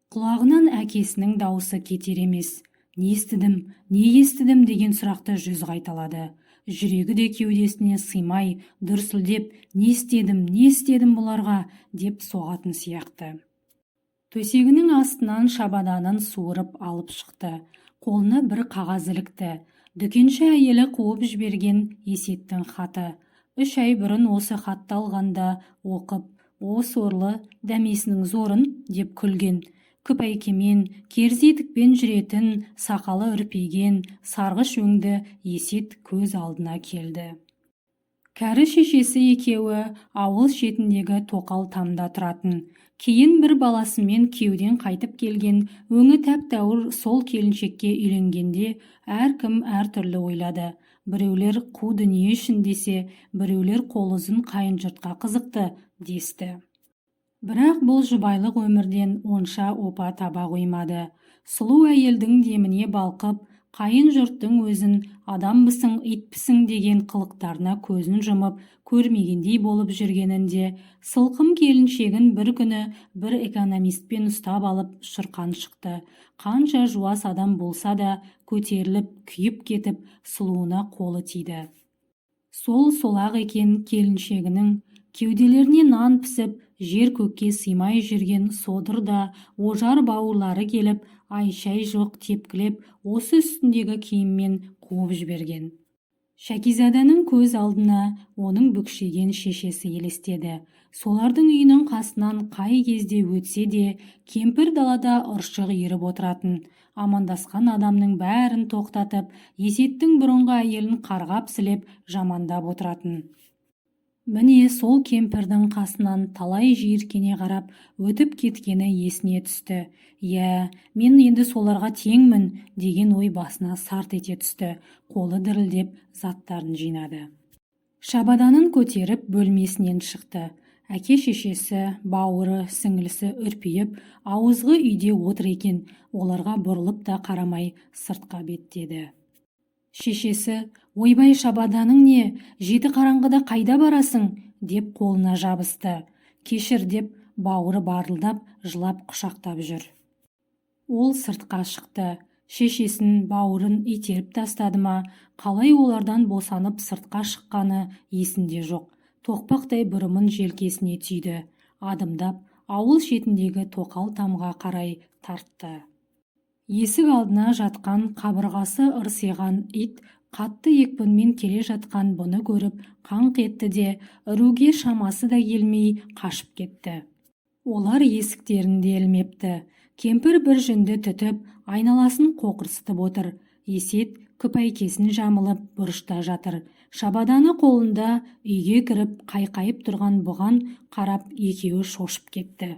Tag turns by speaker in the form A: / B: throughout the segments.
A: Құлағынан әкесінің дауысы кетер емес. Не естідім деген сұрақты 100 қайталады. Жүрегі де кеудесіне сыймай, дүрсілдеп, не істедім бұларға деп соғатын сияқты. Төсегінің астынан шабаданын суырып алып шықты. Қолына бір қағаз ілікті. Дүкенші әйелі қуып жіберген Есеттің хаты. 3 ай бұрын осы хатты алғанда оқып, "О сорлы, дәмесінің зорын" деп күлген. Күпәйкемен, керзі етікпен жүретін, сақалы үрпиген, сарғыш өңді Есет көз алдына келді. Кәрі шешесі екеуі ауыл шетіндегі тоқал тамда тұратын. Кейін бір баласымен күйеуден қайтып келген, өңі тәп-тәуір сол келіншекке үйленгенде әркім әртүрлі ойлады. Біреулер қу дүние үшін десе, біреулер қол ұзын қайын жұртқа қызықты десті. Бірақ бұл жұбайлық өмірден онша опа таба қоймады. Сұлу әйелдің деміне балқып, қайын жұрттың өзін адамбысың, итпісің деген қылықтарына көзін жұмып, көрмегендей болып жүргенінде, сылқым келіншегін бір күні бір экономистпен ұстап алып шырқан шықты. Қанша жуас адам болса да көтеріліп, күйіп кетіп, сұлуына қолы тиді. Сол-ақ екен келіншегінің кеуделеріне нан пісіп, жер көкке сыймай жүрген содыр да ожар бауырлары келіп, ай-шай жоқ тепкілеп, осы үстіндегі киіммен қуып жіберген. Шәкизаданың көз алдына оның бүкшеген шешесі елестеді. Солардың үйінің қасынан қай кезде өтсе де, кемпір далада ұршық иіріп отыратын. Амандасқан адамның бәрін тоқтатып, Есеттің бұрынғы әйелін қарғап-сілеп жамандап отыратын. Міне сол кемпірдің қасынан талай жиіркене қарап өтіп кеткені есіне түсті. Мен енді соларға теңмін деген ой басына сарт ете түсті. Қолы дірілдеп заттарын жинады. Шабаданын көтеріп бөлмесінен шықты. Әке-шешесі, бауыры, сіңілісі үрпиіп, ауызғы үйде отыр екен. Оларға бұрылып та қарамай сыртқа беттеді. Шешесі, "Ойбай, шабаданың не? Жеті қараңғыда қайда барасың?" деп қолына жабысты. "Кешір" деп бауыры барылдап, жылап құшақтап жүр. Ол сыртқа шықты. Шешесін, бауырын итеріп тастады ма, қалай олардан босанып сыртқа шыққаны есінде жоқ. Тоқпақтай бұрымын желкесіне түйді. Адымдап, ауыл шетіндегі тоқал тамға қарай тартты. Есік алдына жатқан, қабырғасы ырсиған ит қатты екпінмен келе жатқан бұны көріп қаңқ етті де, үруге шамасы да келмей қашып кетті. Олар есіктерінде ілмепті. Кемпір бір жүнді түтіп, айналасын қоқырсытып отыр. Есет күпәйкесін жамылып бұрышта жатыр. Шабаданы қолында үйге кіріп қайқайып тұрған бұған қарап екеуі шошып кетті.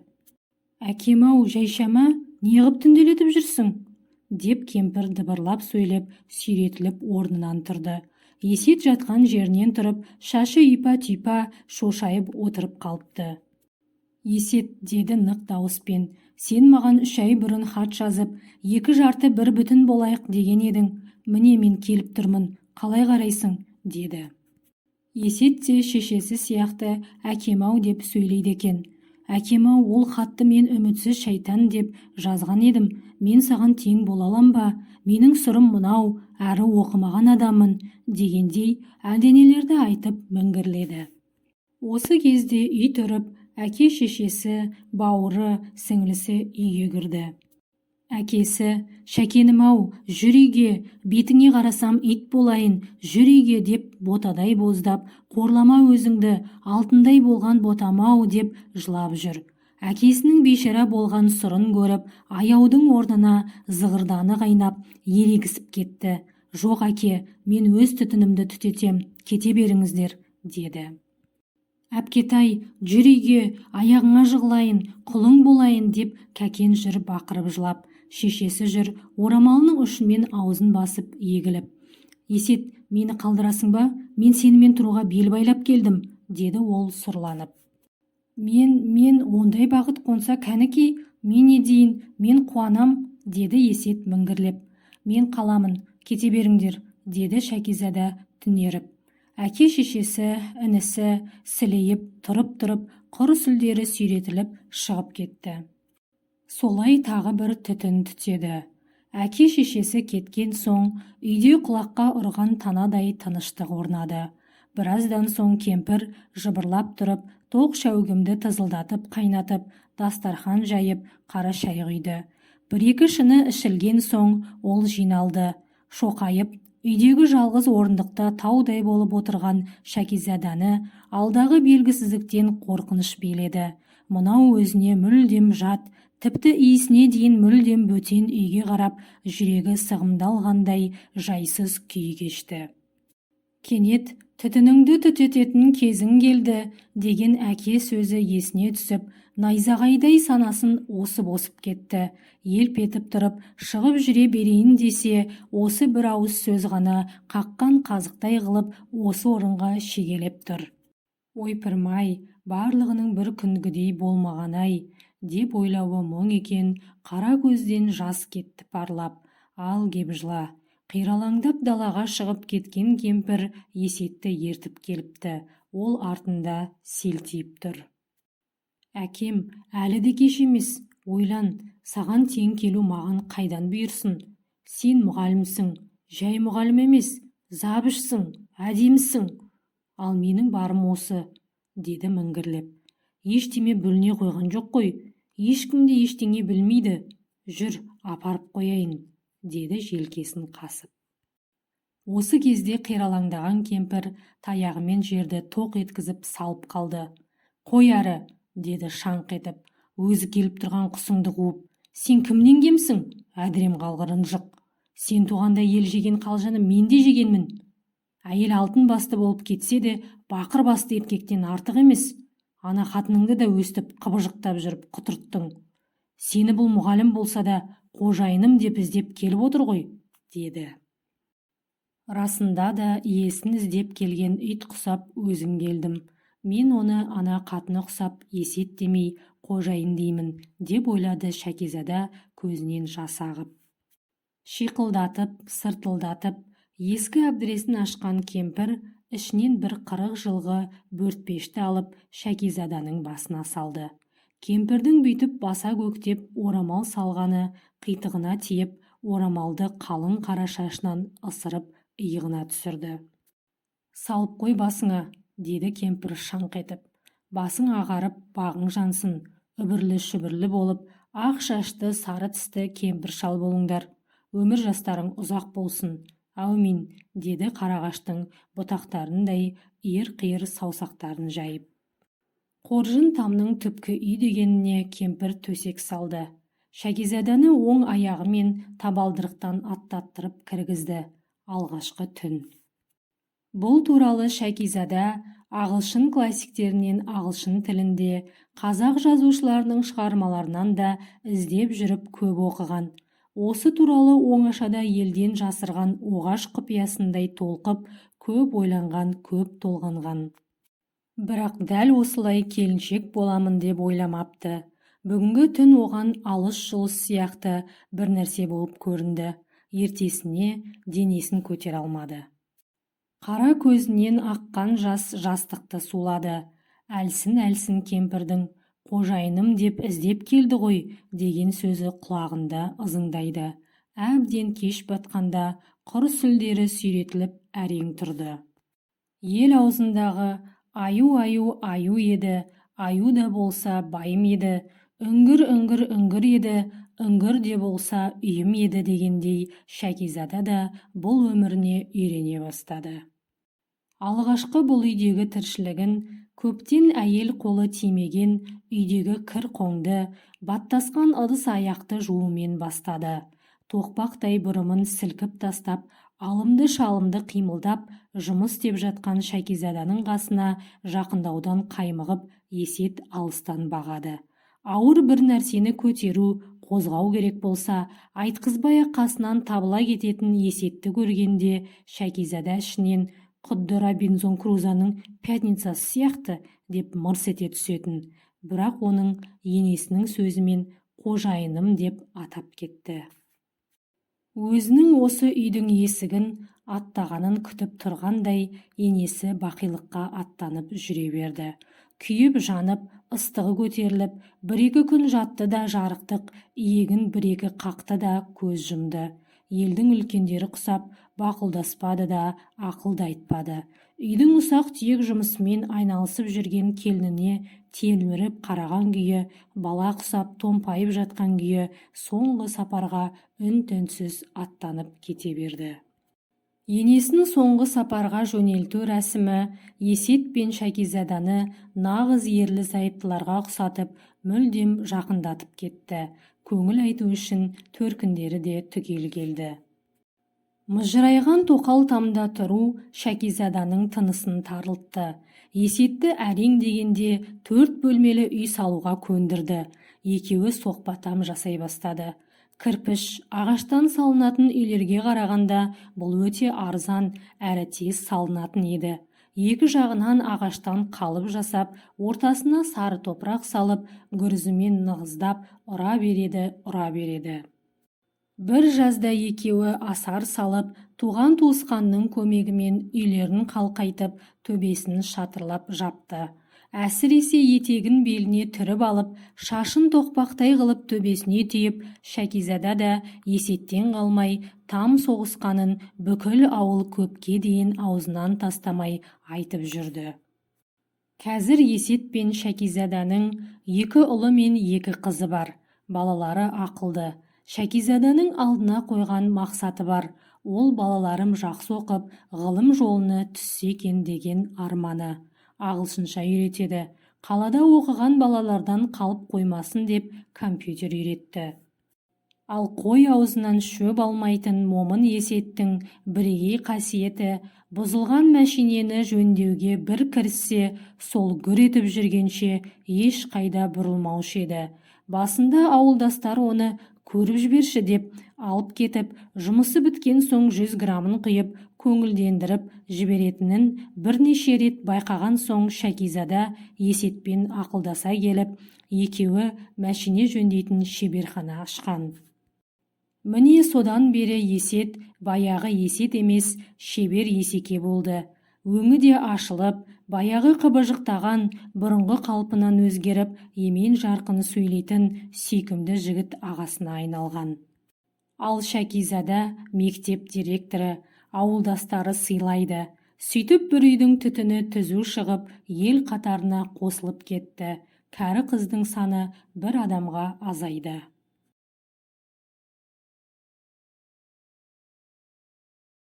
A: "Әкем-ау, жайшама, неғып түнделетіп жүрсің?" деп кемпір дыбырлап сөйлеп, сүйретіліп орнынан тұрды. Есет жатқан жерінен тұрып, шашы үйпа-түйпа шошайып отырып қалыпты. "Есет", деді нық дауыспен, "сен маған 3 ай бұрын хат жазып, 2 жарты 1 бүтін болайық деген едің. Міне мен келіп тұрмын, қалай қарайсың?" деді. Есет те шешесі сияқты "әкем-ау" деп сөйлейді екен. "Әкем-ау, ол хатты мен үмітсіз шайтан деп жазған едім. Мен саған тең бола алам ба? Менің сұрым мынау, әрі оқымаған адаммын" дегендей әлденелерді айтып міңгірледі. Осы кезде үй тұрып, әке-шешесі, бауыры, сіңлісі үйге кірді. Әкесі, "Шәкенім-ау, жүр үйге, бетіңе қарасам ит болайын, жүр үйге" деп ботадай боздап, "Қорлама өзіңді, алтындай болған ботам-ау" деп жылап жүр. Әкесінің бейшара болған сұрын көріп, аяудың орнына зығырданы қайнап, ерегісіп кетті. "Жоқ әке, мен өз түтінімді түтетем, кете беріңіздер" деді. "Әпкетай, жүр үйге, аяғыңа жығылайын, құлың болайын" деп кәкен жүр бақырып жылап. Шешесі жүр орамалының ұшымен аузын басып егіліп. "Есет, мені қалдырасың ба? Мен сенімен тұруға бел байлап келдім" деді ол сұрланып. Мен ондай бақыт қонса кәніки, мен не дейін, мен қуанам" деді Есет міңгірлеп. "Мен қаламын, кете беріңдер" деді Шәкизада түнеріп. Әке-шешесі, інісі сілейіп тұрып-тұрып, құр сүлдері сүйретіліп шығып кетті. Солай тағы бір түтін түтеді. Әке-шешесі кеткен соң үйде құлаққа ұрған танадай тыныштық орнады. Біраздан соң кемпір жыбырлап тұрып, тоқ шәугімді тызылдатып қайнатып, дастархан жайып, қара шай құйды. Бір-екі шыны ішілген соң ол жиналды. Шоқайып, үйдегі жалғыз орындықта таудай болып отырған Шәкизаданы алдағы белгісіздіктен қорқыныш биледі. Мынау өзіне мүлдем жат, тіпті иісіне дейін мүлдем бөтен үйге қарап, жүрегі сығымдалғандай жайсыз күй кешті. Кенет түтініңді түтететін кезің келді деген әке сөзі есіне түсіп, найзағайдай санасын осып кетті. Елп етіп тұрып, шығып жүре берейін десе, осы бір ауыз сөз ғана қаққан қазықтай қылып осы орынға шегелеп тұр. Ойпырмай, барлығының бір күнгідей болмаған-ай, деп ойлауы мұң екен. Қара көзден жас кетті парлап. Ал кеп жыла. Қиралаңдап далаға шығып кеткен кемпір Есетті ертіп келіпті. Ол артында селтиіп тұр. Әкем, әлі де кеш емес. Ойлан, саған тең келу маған қайдан бұйырсын? Сен мұғалімсің, жай мұғалім емес, забышсың, әдемісің. Ал менің барым осы, деді міңгірлеп. Ештеме бүліне қойған жоқ қой. Ешкім де ештеңе білмейді. Жүр, апарып қояйын, деді желкесін қасып. Осы кезде қиралаңдаған кемпір таяғымен жерді тоқ еткізіп салып қалды. Қой әрі, деді шаңқ етіп. Өзі келіп тұрған құсыңды қуып. Сен кімнен кемсің? Әдірем қалғырын жық. Сен туғанда ел жеген қалжаны мен де жегенмін. Әйел алтын басты болып кетсе де, бақыр басты еркектен артық емес. Ана қатыныңды да өстіп қыбыжықтап жүріп құтырттың. Сені бұл мұғалім болса да, қожайыным деп іздеп келіп отыр ғой, деді. Расында да иесін іздеп келген ит құсап өзім келдім. Мен оны ана қатыны құсап Есет демей қожайын деймін, деп ойлады Шәкизада көзінен жас ағып. Шиқылдатып, сыртылдатып, ескі әбдіресін ашқан кемпір ішінен бір 40 жылғы бөртпешті алып Шәкизаданың басына салды. Кемпірдің бүйтіп баса көктеп орамал салғаны қитығына тиіп, орамалды қалың қара шашынан ысырып иығына түсірді. Салып қой басыңа, деді кемпір шаңқ етіп. Басың ағарып, бағың жансын, үбірлі-шүбірлі болып, ақ шашты, сары тісті кемпір шал болыңдар. Өмір жастарың ұзақ болсын. Әумин, деді қарағаштың бұтақтарындай иір-қиыр саусақтарын жайып. Қоржын тамның түпкі үй дегеніне кемпір төсек салды. Шәкизаданы оң аяғымен табалдырықтан аттаттырып кіргізді. Алғашқы түн. Бұл туралы Шәкизада ағылшын классиктерінен ағылшын тілінде, қазақ жазушыларының шығармаларынан да іздеп жүріп көп оқыған. Осы туралы оңашада елден жасырған оғаш құпиясындай толқып, көп ойланған, көп толғанған. Бірақ дәл осылай келіншек боламын деп ойламапты. Бүгінгі түн оған алыс-жұлыс сияқты бір нәрсе болып көрінді. Ертесіне денесін көтер алмады. Қара көзінен аққан жас жастықты сулады. Әлсін-әлсін кемпірдің қожайыным деп іздеп келді ғой деген сөзі құлағында ызыңдайды. Әбден кеш батқанда құр сүлдері сүйретіліп әрең тұрды. Ел аузындағы аю еді, аю да болса байым еді, үңгір еді, үңгір де болса үйім еді дегендей Шәкизада да бұл өміріне үйрене бастады. Алғашқы бұл үйдегі тіршілігін көптен әйел қолы тимеген үйдегі кір-қоңды, баттасқан ыдыс аяқты жуумен бастады. Тоқпақтай бұрымын сілкіп тастап, алымды-шалымды қимылдап, жұмыс істеп жатқан Шәкизаданың қасына жақындаудан қаймығып, Есет алыстан бағады. Ауыр бір нәрсені көтеру, қозғау керек болса, айтқызбай қасынан табыла кететін Есетті көргенде, Шәкизада ішінен құдды Робинзон Крузоның пятницасы сияқты деп мырс ете түсетін. Бірақ оның енесінің сөзімен қожайыным деп атап кетті. Өзінің осы үйдің есігін аттағанын күтіп тұрғандай, енесі бақилыққа аттанып жүре берді. күйіп жанып, ыстығы көтеріліп, бір-екі күн жатты да жарықтық иегін бір-екі қақты да көз жұмды. Елдің үлкендері құсап, бақылдаспады да, ақылды айтпады. Үйдің ұсақ-түйек жұмысымен айналысып жүрген келініне телміріп қараған күйі, бала құсап томпайып жатқан күйі соңғы сапарға үн-түнсіз аттанып кете берді. Енесін соңғы сапарға жөнелту рәсімі Есет пен Шәкизаданы нағыз ерлі-зайыптыларға ұқсатып, мүлдем жақындатып кетті. Көңіл айту үшін төркіндері де түгел келді. Мыжырайған тоқал тамда тұру Шәкизаданың тынысын тарылтты. Есетті әрең дегенде 4 бөлмелі үй салуға көндірді. Екеуі соқпатам жасай бастады. Кірпіш, ағаштан салынатын үйлерге қарағанда бұл өте арзан әрі тез салынатын еді. Екі жағынан ағаштан қалып жасап, ортасына сары топырақ салып, гүрзімен нығыздап ұра береді. Бір жазда екеуі асар салып, туған-туысқанның көмегімен үйлерін қалқайтып, төбесін шатырлап жапты. Әсіресе етегін беліне түріп алып, шашын тоқпақтай қылып төбесіне түйіп, Шәкизада да Есеттен қалмай там соғысқанын бүкіл ауыл көпке дейін аузынан тастамай айтып жүрді. Қазір Есет пен Шәкизаданың 2 ұлы мен 2 қызы бар. Балалары ақылды. Шәкизаданың алдына қойған мақсаты бар. Ол балаларым жақсы оқып, ғылым жолына түссе екен деген арманы. Ағылшынша үйретеді. Қалада оқыған балалардан қалып қоймасын деп компьютер үйретті. Ал қой аузынан шөп алмайтын момын Есеттің бірегей қасиеті бұзылған мәшинені жөндеуге бір кіріссе, сол гүр етіп жүргенше еш қайда бұрылмаушы еді. Басында ауылдастар оны көріп жіберші деп алып кетіп, жұмысы біткен соң 100 грамын құйып, көңілдендіріп жіберетінін бірнеше рет байқаған соң Шәкизада Есетпен ақылдаса келіп, екеуі мәшине жөндейтін шеберхана ашқан. Міне содан бері Есет баяғы Есет емес, шебер Есеке болды. Өңі де ашылып, баяғы қыбыжықтаған бұрынғы қалпынан өзгеріп, емен жарқын сөйлейтін сүйкімді жігіт ағасына айналған. Ал Шәкизада мектеп директоры, ауылдастары сыйлайды. Сөйтіп бір үйдің түтіні түзу шығып, ел қатарына қосылып кетті. Кәрі қыздың саны бір адамға азайды.